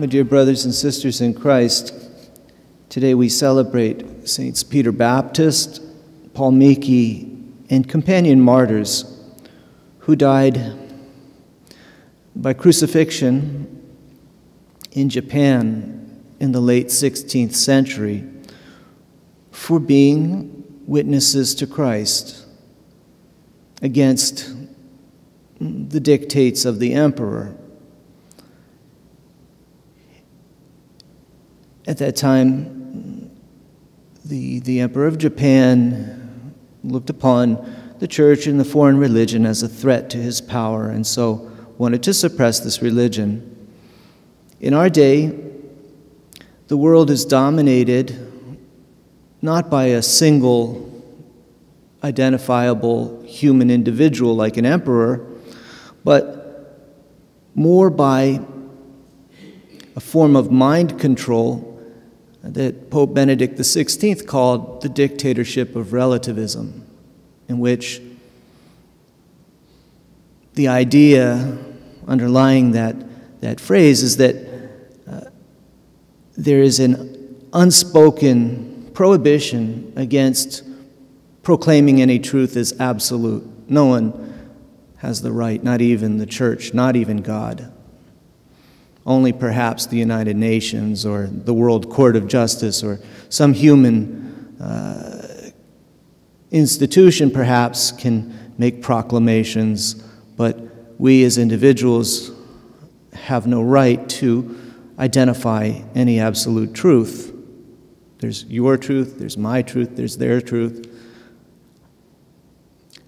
My dear brothers and sisters in Christ, today we celebrate Saints Peter Baptist, Paul Miki, and companion martyrs who died by crucifixion in Japan in the late 16th century for being witnesses to Christ against the dictates of the emperor. At that time, the emperor of Japan looked upon the church and the foreign religion as a threat to his power, and so wanted to suppress this religion. In our day, the world is dominated not by a single identifiable human individual like an emperor, but more by a form of mind control that Pope Benedict XVI called the dictatorship of relativism, in which the idea underlying that phrase is that there is an unspoken prohibition against proclaiming any truth as absolute. No one has the right, not even the church, not even God. Only perhaps the United Nations or the World Court of Justice or some human institution perhaps can make proclamations, but we as individuals have no right to identify any absolute truth. There's your truth, there's my truth, there's their truth.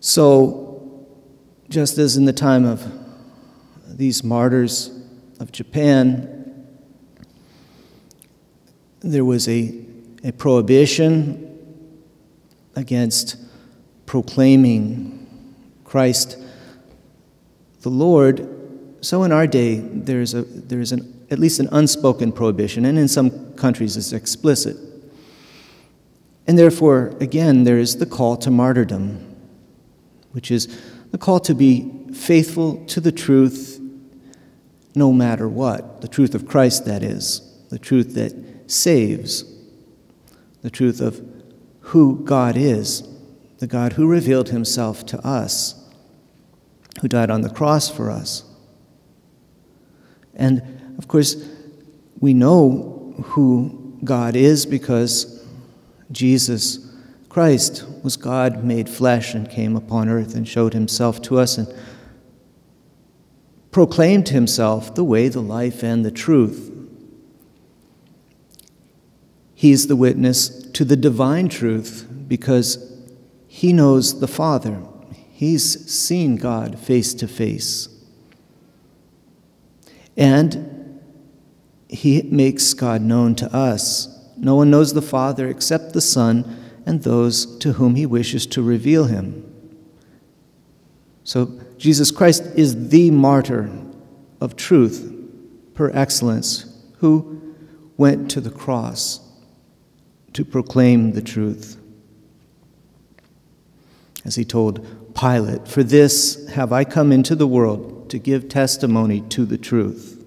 So, just as in the time of these martyrs of Japan, there was a prohibition against proclaiming Christ the Lord, so in our day there is at least an unspoken prohibition, and in some countries it's explicit. And therefore, again, there is the call to martyrdom, which is the call to be faithful to the truth no matter what. The truth of Christ, that is. The truth that saves. The truth of who God is. The God who revealed himself to us. Who died on the cross for us. And, of course, we know who God is because Jesus Christ was God made flesh and came upon earth and showed himself to us and proclaimed himself the way, the life, and the truth. He is the witness to the divine truth because he knows the Father. He's seen God face to face. And he makes God known to us. No one knows the Father except the Son and those to whom he wishes to reveal him. So Jesus Christ is the martyr of truth per excellence, who went to the cross to proclaim the truth. As he told Pilate, "For this have I come into the world, to give testimony to the truth."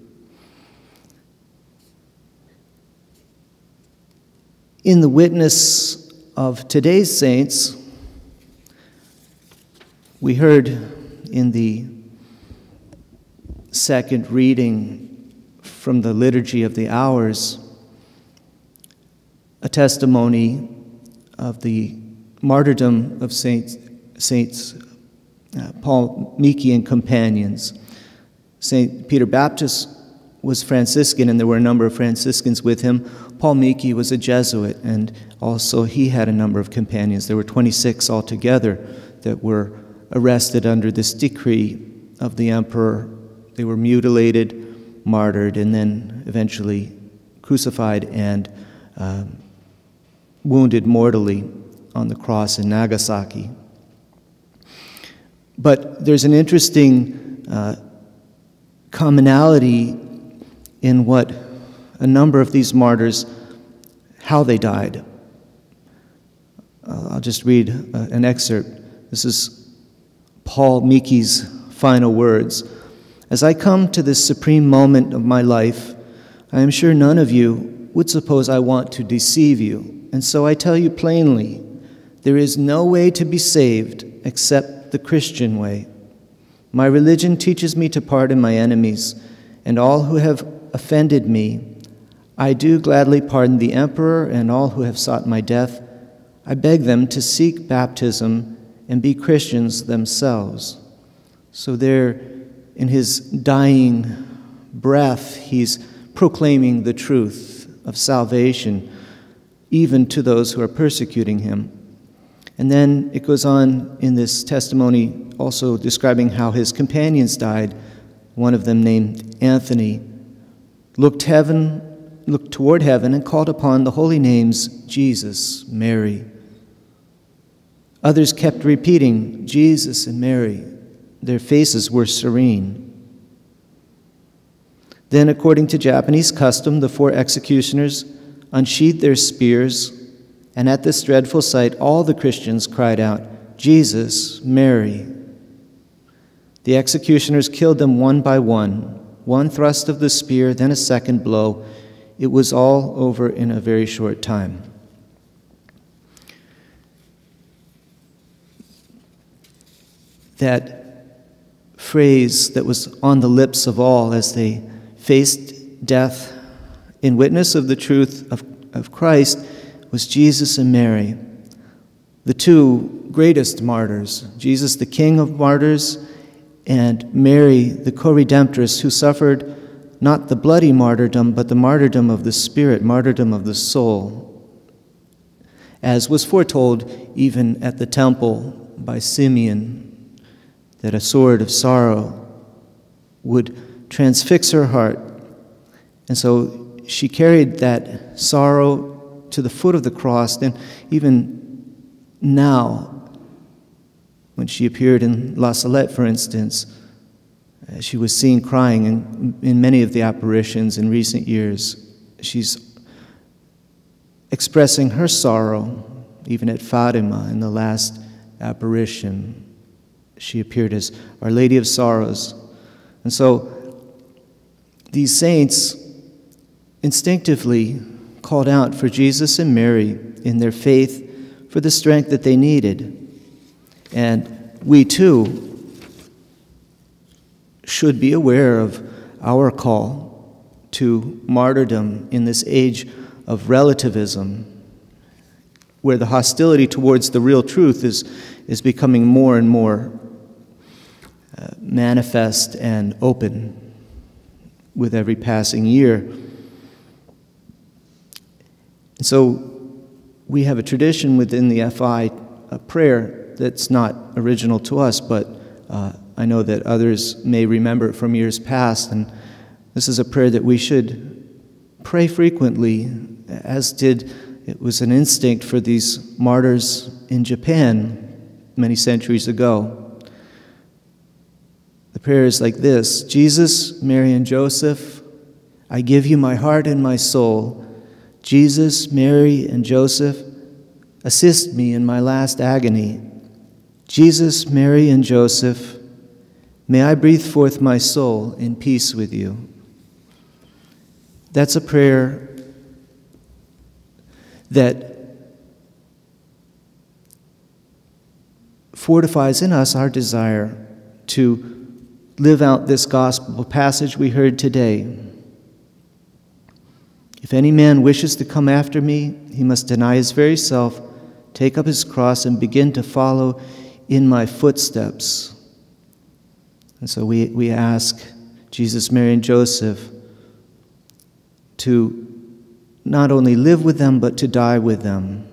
In the witness of today's saints, we heard in the second reading from the Liturgy of the Hours a testimony of the martyrdom of Saints Paul Miki and companions. St. Peter Baptist was Franciscan, and there were a number of Franciscans with him. Paul Miki was a Jesuit, and also he had a number of companions. There were 26 altogether that were arrested under this decree of the emperor. They were mutilated, martyred, and then eventually crucified and wounded mortally on the cross in Nagasaki. But there's an interesting commonality in what a number of these martyrs, how they died. I'll just read an excerpt. This is Paul Miki's final words. "As I come to this supreme moment of my life, I am sure none of you would suppose I want to deceive you, and so I tell you plainly, there is no way to be saved except the Christian way. My religion teaches me to pardon my enemies, and all who have offended me. I do gladly pardon the emperor and all who have sought my death. I beg them to seek baptism and be Christians themselves. So there, in his dying breath, he's proclaiming the truth of salvation, even to those who are persecuting him. And then it goes on in this testimony also describing how his companions died. One of them, named Anthony, looked toward heaven and called upon the holy names Jesus, Mary. Others kept repeating, Jesus and Mary. Their faces were serene. Then, according to Japanese custom, the 4 executioners unsheathed their spears, and at this dreadful sight, all the Christians cried out, Jesus, Mary. The executioners killed them one by one thrust of the spear, then a second blow. It was all over in a very short time. That phrase that was on the lips of all as they faced death in witness of the truth of Christ was Jesus and Mary, the 2 greatest martyrs, Jesus the King of martyrs and Mary the co-redemptress who suffered not the bloody martyrdom but the martyrdom of the spirit, martyrdom of the soul, as was foretold even at the temple by Simeon, that a sword of sorrow would transfix her heart. And so she carried that sorrow to the foot of the cross. And even now, when she appeared in La Salette, for instance, she was seen crying in many of the apparitions in recent years. She's expressing her sorrow, even at Fatima in the last apparition. She appeared as Our Lady of Sorrows. And so these saints instinctively called out for Jesus and Mary in their faith for the strength that they needed. And we too should be aware of our call to martyrdom in this age of relativism, where the hostility towards the real truth is becoming more and more manifest and open with every passing year. And so we have a tradition within the FI, a prayer that's not original to us, but I know that others may remember it from years past, and this is a prayer that we should pray frequently, as it was an instinct for these martyrs in Japan many centuries ago. The prayer is like this: Jesus, Mary, and Joseph, I give you my heart and my soul. Jesus, Mary, and Joseph, assist me in my last agony. Jesus, Mary, and Joseph, may I breathe forth my soul in peace with you. That's a prayer that fortifies in us our desire to live out this gospel passage we heard today. If any man wishes to come after me, he must deny his very self, take up his cross, and begin to follow in my footsteps. And so we ask Jesus, Mary, and Joseph to not only live with them, but to die with them.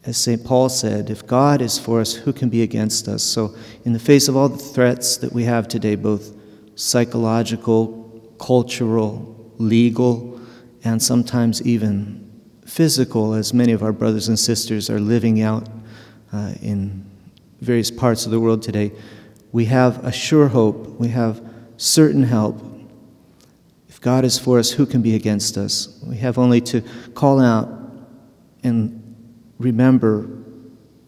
As St. Paul said, if God is for us, who can be against us? So in the face of all the threats that we have today, both psychological, cultural, legal, and sometimes even physical, as many of our brothers and sisters are living out in various parts of the world today, we have a sure hope, we have certain help. If God is for us, who can be against us? We have only to call out and remember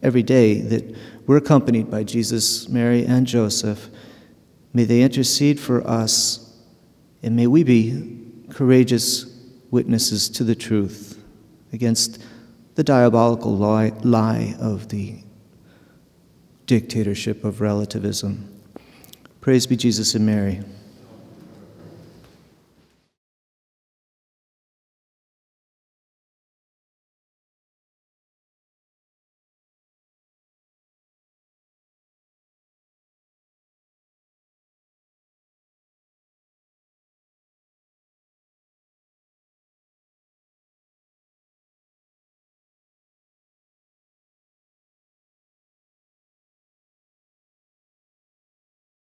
every day that we're accompanied by Jesus, Mary, and Joseph. May they intercede for us And may we be courageous witnesses to the truth against the diabolical lie of the dictatorship of relativism. Praise be Jesus and Mary.